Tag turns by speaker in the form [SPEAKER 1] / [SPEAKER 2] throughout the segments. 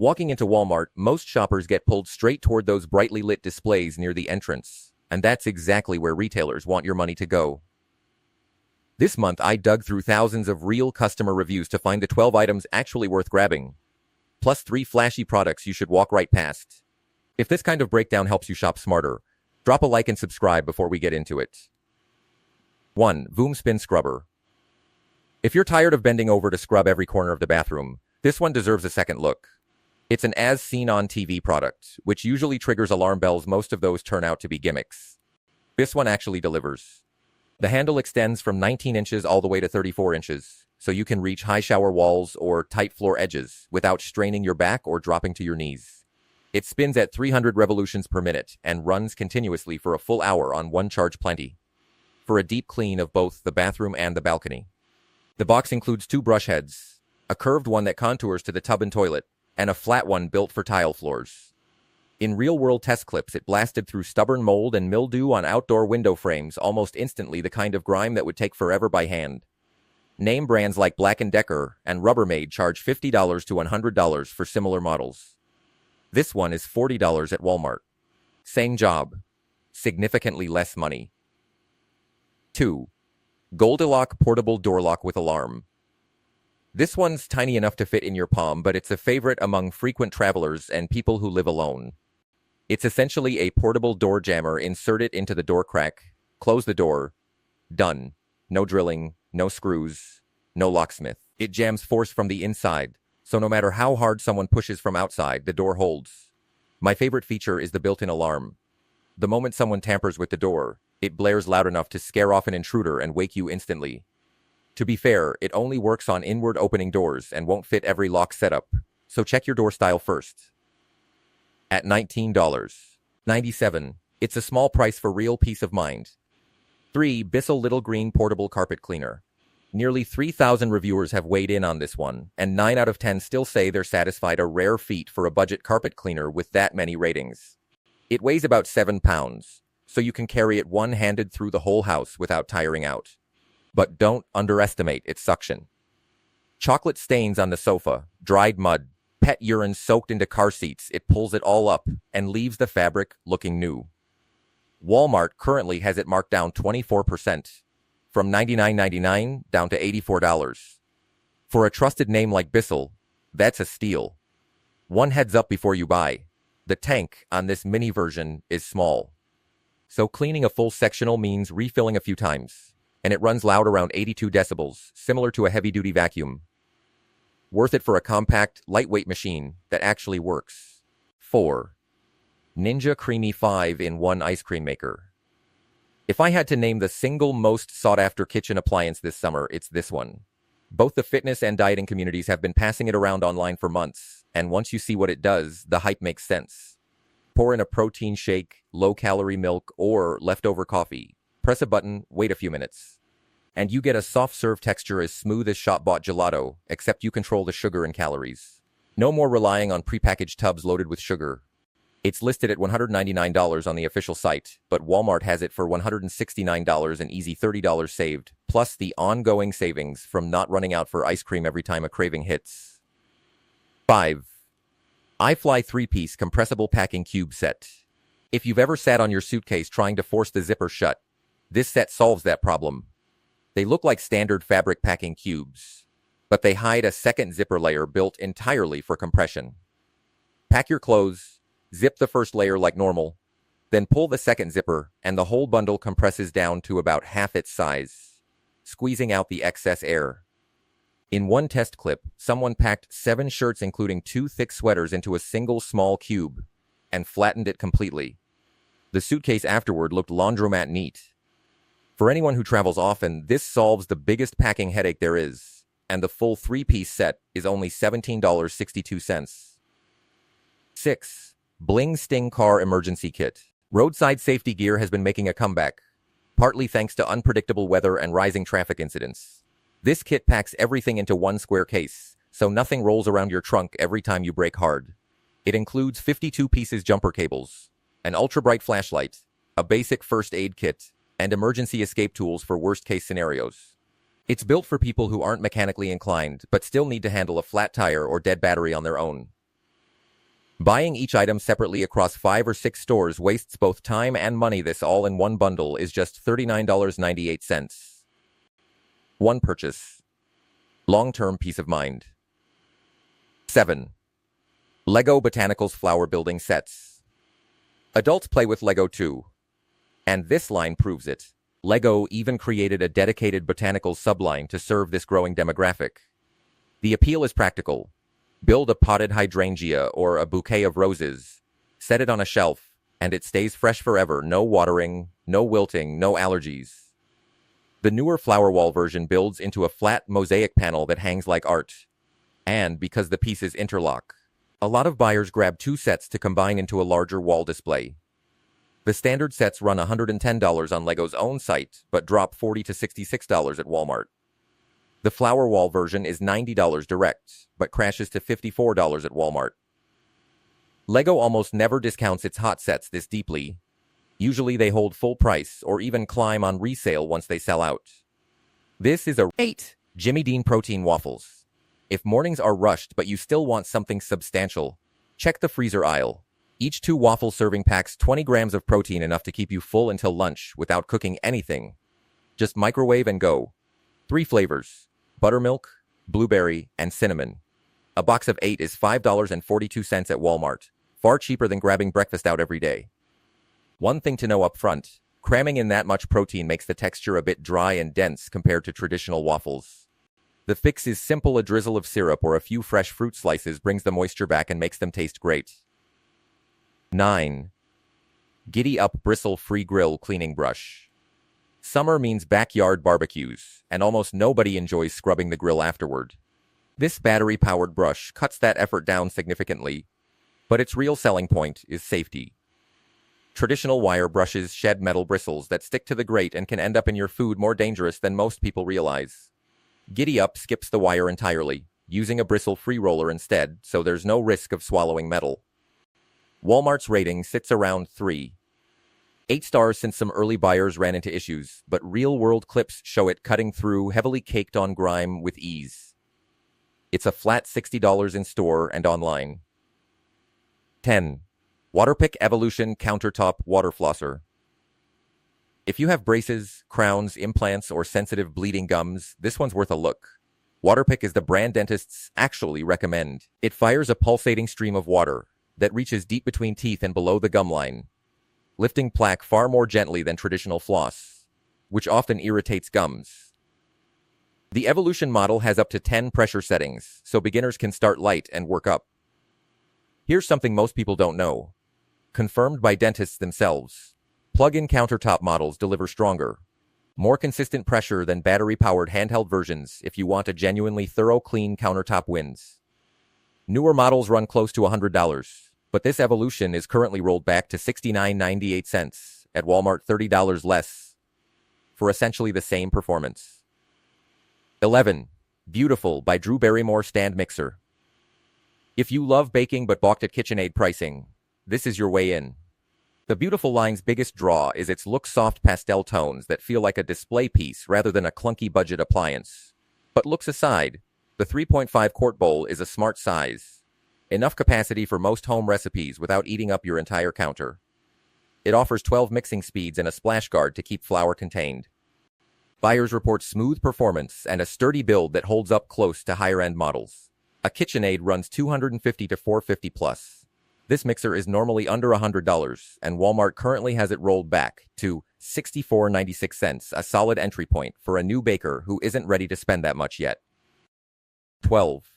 [SPEAKER 1] Walking into Walmart, most shoppers get pulled straight toward those brightly lit displays near the entrance, and that's exactly where retailers want your money to go. This month, I dug through thousands of real customer reviews to find the 12 items actually worth grabbing, plus 3 flashy products you should walk right past. If this kind of breakdown helps you shop smarter, drop a like and subscribe before we get into it. 1. Voom Spin Scrubber. If you're tired of bending over to scrub every corner of the bathroom, this one deserves a second look. It's an as-seen-on-TV product, which usually triggers alarm bells. Most of those turn out to be gimmicks. This one actually delivers. The handle extends from 19 inches all the way to 34 inches, so you can reach high shower walls or tight floor edges without straining your back or dropping to your knees. It spins at 300 revolutions per minute and runs continuously for a full hour on one charge plenty, for a deep clean of both the bathroom and the balcony. The box includes 2 brush heads, a curved one that contours to the tub and toilet, and a flat one built for tile floors. In real-world test clips, it blasted through stubborn mold and mildew on outdoor window frames almost instantly, the kind of grime that would take forever by hand. Name brands like Black & Decker and Rubbermaid charge $50 to $100 for similar models. This one is $40 at Walmart. Same job, significantly less money. 2. Goldilock Portable Door Lock with Alarm. This one's tiny enough to fit in your palm, but it's a favorite among frequent travelers and people who live alone. It's essentially a portable door jammer. Insert it into the door crack, close the door. Done. No drilling, no screws, no locksmith. It jams force from the inside, so no matter how hard someone pushes from outside, the door holds. My favorite feature is the built-in alarm. The moment someone tampers with the door, it blares loud enough to scare off an intruder and wake you instantly. To be fair, it only works on inward opening doors and won't fit every lock setup, so check your door style first. At $19.97, it's a small price for real peace of mind. 3. Bissell Little Green Portable Carpet Cleaner. Nearly 3,000 reviewers have weighed in on this one, and 9 out of 10 still say they're satisfied. A rare feat for a budget carpet cleaner with that many ratings. It weighs about 7 pounds, so you can carry it one-handed through the whole house without tiring out. But don't underestimate its suction. Chocolate stains on the sofa, dried mud, pet urine soaked into car seats, it pulls it all up and leaves the fabric looking new. Walmart currently has it marked down 24%, from $99.99 down to $84. For a trusted name like Bissell, that's a steal. One heads up before you buy. The tank on this mini version is small, so cleaning a full sectional means refilling a few times. And it runs loud around 82 decibels, similar to a heavy-duty vacuum. Worth it for a compact, lightweight machine that actually works. 4. Ninja Creami 5-in-1 Ice Cream Maker. If I had to name the single most sought-after kitchen appliance this summer, it's this one. Both the fitness and dieting communities have been passing it around online for months, and once you see what it does, the hype makes sense. Pour in a protein shake, low-calorie milk, or leftover coffee. Press a button, wait a few minutes, and you get a soft-serve texture as smooth as shop-bought gelato, except you control the sugar and calories. No more relying on prepackaged tubs loaded with sugar. It's listed at $199 on the official site, but Walmart has it for $169, an easy $30 saved, plus the ongoing savings from not running out for ice cream every time a craving hits. 5. iFly 3-piece compressible packing cube set. If you've ever sat on your suitcase trying to force the zipper shut, this set solves that problem. They look like standard fabric packing cubes, but they hide a second zipper layer built entirely for compression. Pack your clothes, zip the first layer like normal, then pull the second zipper, and the whole bundle compresses down to about half its size, squeezing out the excess air. In one test clip, someone packed 7 shirts including 2 thick sweaters into a single small cube and flattened it completely. The suitcase afterward looked laundromat neat. For anyone who travels often, this solves the biggest packing headache there is, and the full 3-piece set is only $17.62. 6. Bling Sting Car Emergency Kit. Roadside safety gear has been making a comeback, partly thanks to unpredictable weather and rising traffic incidents. This kit packs everything into one square case, so nothing rolls around your trunk every time you brake hard. It includes 52 pieces jumper cables, an ultra-bright flashlight, a basic first aid kit, and emergency escape tools for worst-case scenarios. It's built for people who aren't mechanically inclined, but still need to handle a flat tire or dead battery on their own. Buying each item separately across 5 or 6 stores wastes both time and money. This all-in-one bundle is just $39.98. One purchase. Long-term peace of mind. 7. Lego Botanicals Flower Building Sets. Adults play with Lego too. And this line proves it. Lego even created a dedicated botanicals subline to serve this growing demographic. The appeal is practical. Build a potted hydrangea or a bouquet of roses, set it on a shelf, and it stays fresh forever. No watering, no wilting, no allergies. The newer flower wall version builds into a flat mosaic panel that hangs like art. And because the pieces interlock, a lot of buyers grab 2 sets to combine into a larger wall display. The standard sets run $110 on Lego's own site, but drop $40 to $66 at Walmart. The flower wall version is $90 direct, but crashes to $54 at Walmart. Lego almost never discounts its hot sets this deeply. Usually they hold full price or even climb on resale once they sell out. This is a 8. Jimmy Dean Protein Waffles. If mornings are rushed but you still want something substantial, check the freezer aisle. Each 2 waffle serving packs 20 grams of protein, enough to keep you full until lunch without cooking anything. Just microwave and go. 3 flavors: buttermilk, blueberry, and cinnamon. A box of 8 is $5.42 at Walmart, far cheaper than grabbing breakfast out every day. One thing to know up front, cramming in that much protein makes the texture a bit dry and dense compared to traditional waffles. The fix is simple: a drizzle of syrup or a few fresh fruit slices brings the moisture back and makes them taste great. 9. Giddy Up Bristle-Free Grill Cleaning Brush. Summer means backyard barbecues, and almost nobody enjoys scrubbing the grill afterward. This battery-powered brush cuts that effort down significantly, but its real selling point is safety. Traditional wire brushes shed metal bristles that stick to the grate and can end up in your food, more dangerous than most people realize. Giddy Up skips the wire entirely, using a bristle-free roller instead, so there's no risk of swallowing metal. Walmart's rating sits around 3. 8 stars since some early buyers ran into issues, but real-world clips show it cutting through heavily caked-on grime with ease. It's a flat $60 in store and online. 10. Waterpik Evolution Countertop Water Flosser. If you have braces, crowns, implants, or sensitive bleeding gums, this one's worth a look. Waterpik is the brand dentists actually recommend. It fires a pulsating stream of water that reaches deep between teeth and below the gum line, lifting plaque far more gently than traditional floss, which often irritates gums. The Evolution model has up to 10 pressure settings, so beginners can start light and work up. Here's something most people don't know. Confirmed by dentists themselves, plug-in countertop models deliver stronger, more consistent pressure than battery-powered handheld versions if you want a genuinely thorough, clean countertop wins. Newer models run close to $100, but this Evolution is currently rolled back to $69.98 at Walmart, $30 less, for essentially the same performance. 11. Beautiful by Drew Barrymore Stand Mixer. If you love baking but balked at KitchenAid pricing, this is your way in. The Beautiful line's biggest draw is its look-soft pastel tones that feel like a display piece rather than a clunky budget appliance. But looks aside, the 3.5 quart bowl is a smart size. Enough capacity for most home recipes without eating up your entire counter. It offers 12 mixing speeds and a splash guard to keep flour contained. Buyers report smooth performance and a sturdy build that holds up close to higher-end models. A KitchenAid runs $250 to $450 plus. This mixer is normally under $100, and Walmart currently has it rolled back to $64.96, a solid entry point for a new baker who isn't ready to spend that much yet. 12.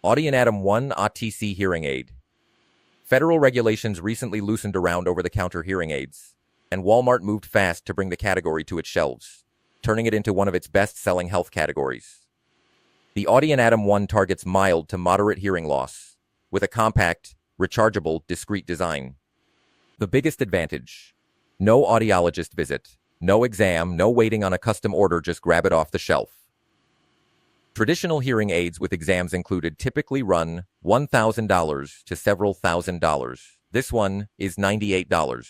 [SPEAKER 1] Audient Atom 1 OTC Hearing Aid. Federal regulations recently loosened around over-the-counter hearing aids, and Walmart moved fast to bring the category to its shelves, turning it into one of its best-selling health categories. The Audient Atom 1 targets mild to moderate hearing loss, with a compact, rechargeable, discreet design. The biggest advantage: no audiologist visit, no exam, no waiting on a custom order, just grab it off the shelf. Traditional hearing aids with exams included typically run $1,000 to several $1,000s. This one is $98.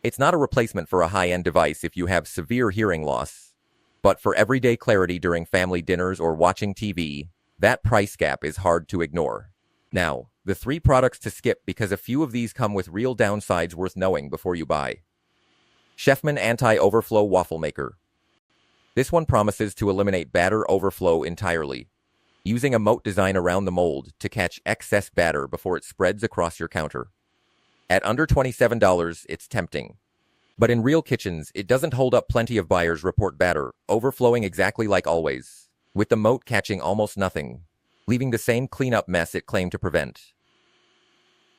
[SPEAKER 1] It's not a replacement for a high-end device if you have severe hearing loss, but for everyday clarity during family dinners or watching TV, that price gap is hard to ignore. Now, The 3 products to skip because a few of these come with real downsides worth knowing before you buy. Chefman Anti-Overflow Waffle Maker. This one promises to eliminate batter overflow entirely, using a moat design around the mold to catch excess batter before it spreads across your counter. At under $27, it's tempting. But in real kitchens, it doesn't hold up. Plenty of buyers report batter overflowing exactly like always, with the moat catching almost nothing, leaving the same cleanup mess it claimed to prevent.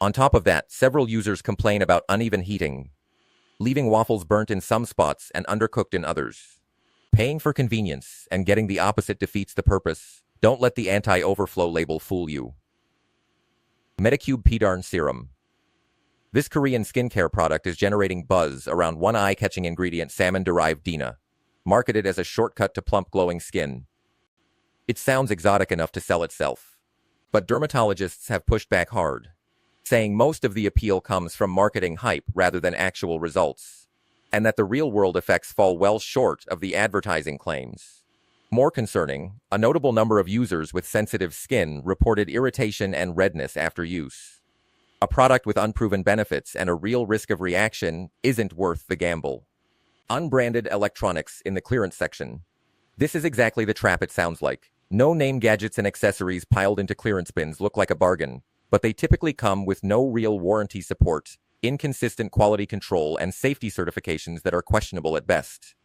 [SPEAKER 1] On top of that, several users complain about uneven heating, leaving waffles burnt in some spots and undercooked in others. Paying for convenience and getting the opposite defeats the purpose. Don't let the anti-overflow label fool you. Medicube P-Darn Serum. This Korean skincare product is generating buzz around one eye-catching ingredient, salmon-derived DINA, marketed as a shortcut to plump glowing skin. It sounds exotic enough to sell itself, but dermatologists have pushed back hard, saying most of the appeal comes from marketing hype rather than actual results, and that the real-world effects fall well short of the advertising claims. More concerning, a notable number of users with sensitive skin reported irritation and redness after use. A product with unproven benefits and a real risk of reaction isn't worth the gamble. Unbranded electronics in the clearance section. This is exactly the trap it sounds like. No-name gadgets and accessories piled into clearance bins look like a bargain, but they typically come with no real warranty support, inconsistent quality control, and safety certifications that are questionable at best.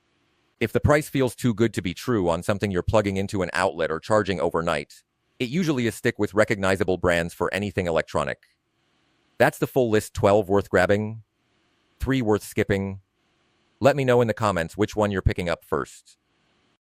[SPEAKER 1] If the price feels too good to be true on something you're plugging into an outlet or charging overnight, it usually is stick with recognizable brands for anything electronic. That's the full list. 12 worth grabbing, 3 worth skipping. Let me know in the comments which one you're picking up first.